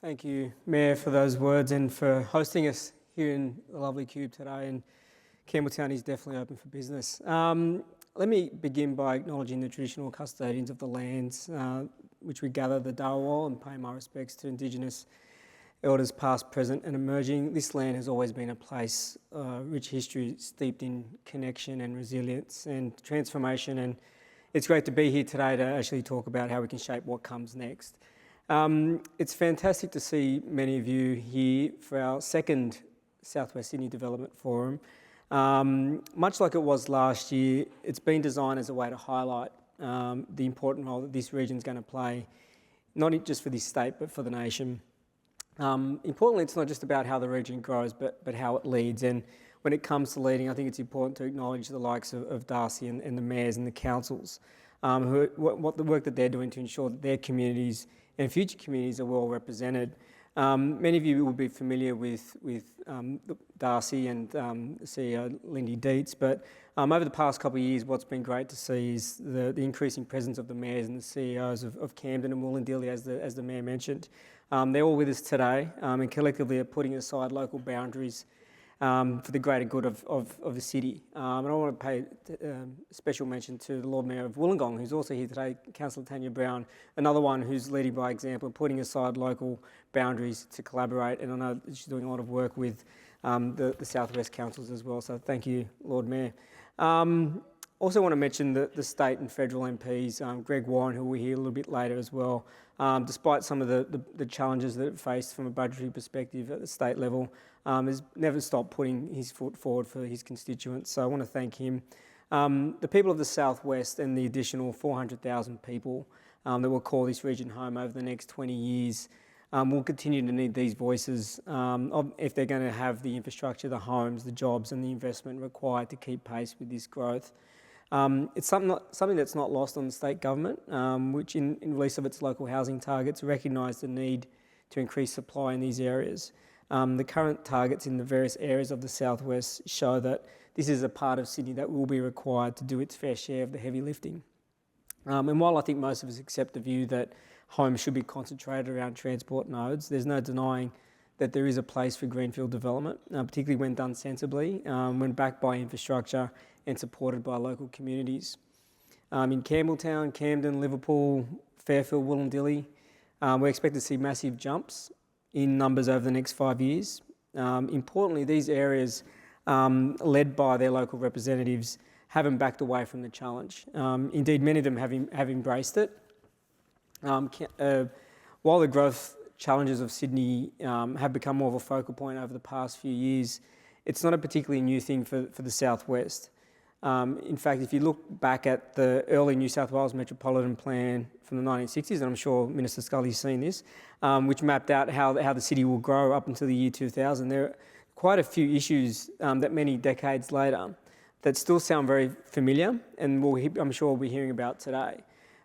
Thank you, Mayor, for those words and for hosting us here in the lovely Cube today. And Campbelltown is definitely open for business. Let me begin by acknowledging the traditional custodians of the lands which we gather the Darawal and pay my respects to Indigenous elders past, present and emerging. This land has always been a place, rich history steeped in connection and resilience and transformation, and it's great to be here today to actually talk about how we can shape what comes next. It's fantastic to see many of you here for our second Southwest Sydney Development Forum. Much like it was last year, it's been designed as a way to highlight the important role that this region is going to play, not just for this state, but for the nation. Importantly, it's not just about how the region grows, but how it leads. And when it comes to leading, I think it's important to acknowledge the likes of Darcy and the mayors and the councils, what the work that they're doing to ensure that their communities and future communities are well represented. Many of you will be familiar with Darcy and CEO Lindy Dietz, but over the past couple of years, what's been great to see is the increasing presence of the mayors and the CEOs of Camden and Wollondilly, as the mayor mentioned. They're all with us today and collectively are putting aside local boundaries for the greater good of the city. And I want to pay special mention to the Lord Mayor of Wollongong, who's also here today, Councillor Tanya Brown, another one who's leading by example, putting aside local boundaries to collaborate. And I know she's doing a lot of work with the Southwest councils as well. So thank you, Lord Mayor. Also want to mention the state and federal MPs, Greg Warren, who we'll hear a little bit later as well. Despite some of the challenges that it faced from a budgetary perspective at the state level, has never stopped putting his foot forward for his constituents. So I want to thank him. The people of the Southwest and the additional 400,000 people that will call this region home over the next 20 years will continue to need these voices if they're going to have the infrastructure, the homes, the jobs and the investment required to keep pace with this growth. It's something that's not lost on the state government, which in release of its local housing targets recognised the need to increase supply in these areas. The current targets in the various areas of the Southwest show that this is a part of Sydney that will be required to do its fair share of the heavy lifting. And while I think most of us accept the view that homes should be concentrated around transport nodes, there's no denying that there is a place for greenfield development, particularly when done sensibly, when backed by infrastructure and supported by local communities. In Campbelltown, Camden, Liverpool, Fairfield, Wollondilly, we expect to see massive jumps in numbers over the next 5 years. Importantly, these areas, led by their local representatives, haven't backed away from the challenge. Indeed, many of them have embraced it. While the growth challenges of Sydney have become more of a focal point over the past few years, it's not a particularly new thing for the Southwest. In fact, if you look back at the early New South Wales Metropolitan Plan from the 1960s, and I'm sure Minister Scully's seen this, which mapped out how the city will grow up until the year 2000, there are quite a few issues that many decades later that still sound very familiar and I'm sure we'll be hearing about today.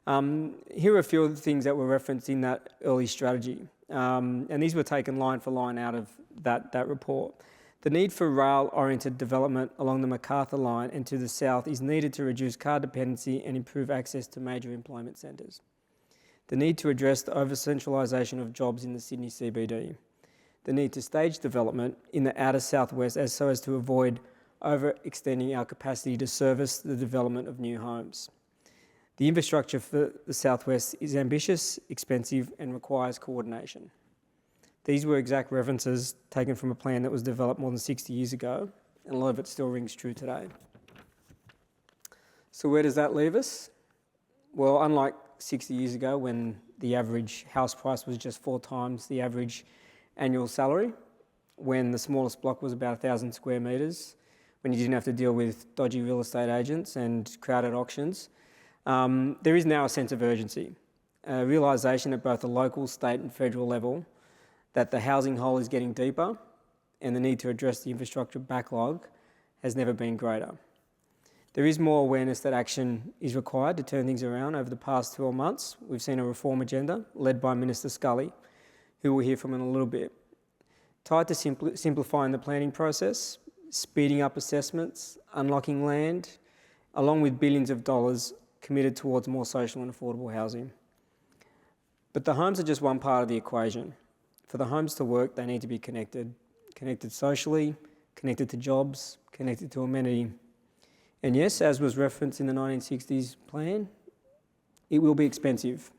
Here are a few of the things that were referenced in that early strategy, and these were taken line for line out of that report. The need for rail-oriented development along the MacArthur line and to the south is needed to reduce car dependency and improve access to major employment centres. The need to address the over-centralisation of jobs in the Sydney CBD. The need to stage development in the outer southwest so as to avoid overextending our capacity to service the development of new homes. The infrastructure for the southwest is ambitious, expensive and requires coordination. These were exact references taken from a plan that was developed more than 60 years ago, and a lot of it still rings true today. So where does that leave us? Well, unlike 60 years ago when the average house price was just 4 times the average annual salary, when the smallest block was about 1,000 square metres, when you didn't have to deal with dodgy real estate agents and crowded auctions, there is now a sense of urgency, a realisation at both the local, state and federal level that the housing hole is getting deeper and the need to address the infrastructure backlog has never been greater. There is more awareness that action is required to turn things around. Over the past 12 months, we've seen a reform agenda led by Minister Scully, who we'll hear from in a little bit, tied to simplifying the planning process, speeding up assessments, unlocking land, along with billions of dollars committed towards more social and affordable housing. But the homes are just one part of the equation. For the homes to work, they need to be connected socially, connected to jobs, connected to amenity. And yes, as was referenced in the 1960s plan, it will be expensive.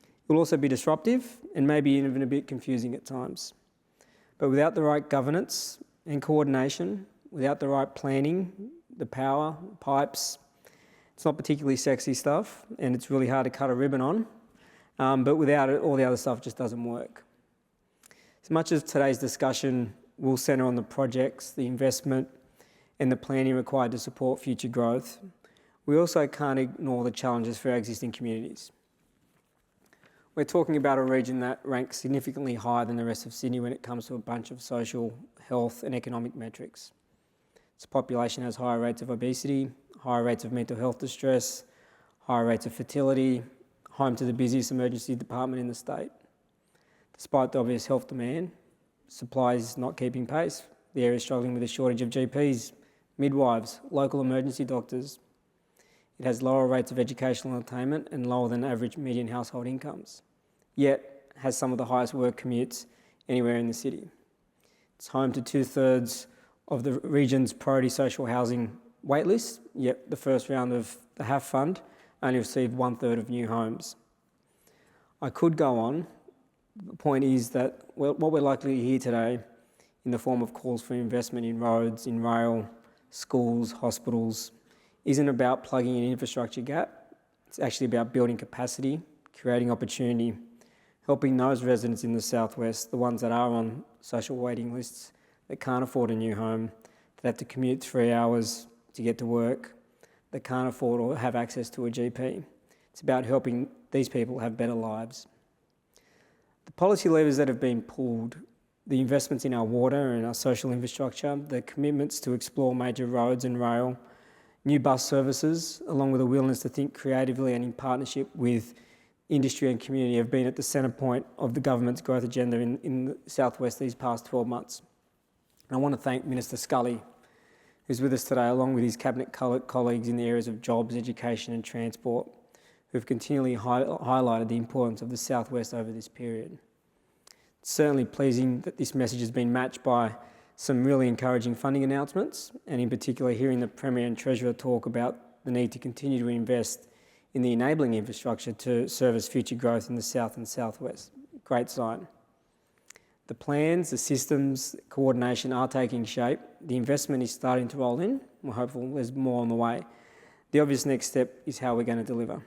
It will also be disruptive and maybe even a bit confusing at times. But without the right governance and coordination, without the right planning, the power, pipes, it's not particularly sexy stuff and it's really hard to cut a ribbon on. But without it, all the other stuff just doesn't work. As much as today's discussion will centre on the projects, the investment and the planning required to support future growth, we also can't ignore the challenges for our existing communities. We're talking about a region that ranks significantly higher than the rest of Sydney when it comes to a bunch of social, health and economic metrics. Its population has higher rates of obesity, higher rates of mental health distress, higher rates of fertility, home to the busiest emergency department in the state. Despite the obvious health demand, supply is not keeping pace. The area is struggling with a shortage of GPs, midwives, local emergency doctors. It has lower rates of educational attainment and lower than average median household incomes, yet has some of the highest work commutes anywhere in the city. It's home to 2/3 of the region's priority social housing waitlist, yet the first round of the HAF fund only received 1/3 of new homes. I could go on. The point is that what we're likely to hear today in the form of calls for investment in roads, in rail, schools, hospitals, isn't about plugging an infrastructure gap. It's actually about building capacity, creating opportunity, helping those residents in the southwest, the ones that are on social waiting lists, that can't afford a new home, that have to commute 3 hours to get to work, that can't afford or have access to a GP. It's about helping these people have better lives. The policy levers that have been pulled, the investments in our water and our social infrastructure, the commitments to explore major roads and rail, new bus services, along with a willingness to think creatively and in partnership with industry and community, have been at the centre point of the government's growth agenda in the southwest these past 12 months. And I want to thank Minister Scully, who's with us today, along with his cabinet colleagues in the areas of jobs, education and transport, who have continually highlighted the importance of the southwest over this period. It's certainly pleasing that this message has been matched by some really encouraging funding announcements, and in particular hearing the Premier and Treasurer talk about the need to continue to invest in the enabling infrastructure to service future growth in the south and southwest. Great sign. The plans, the systems, coordination are taking shape. The investment is starting to roll in. We're hopeful there's more on the way. The obvious next step is how we're going to deliver.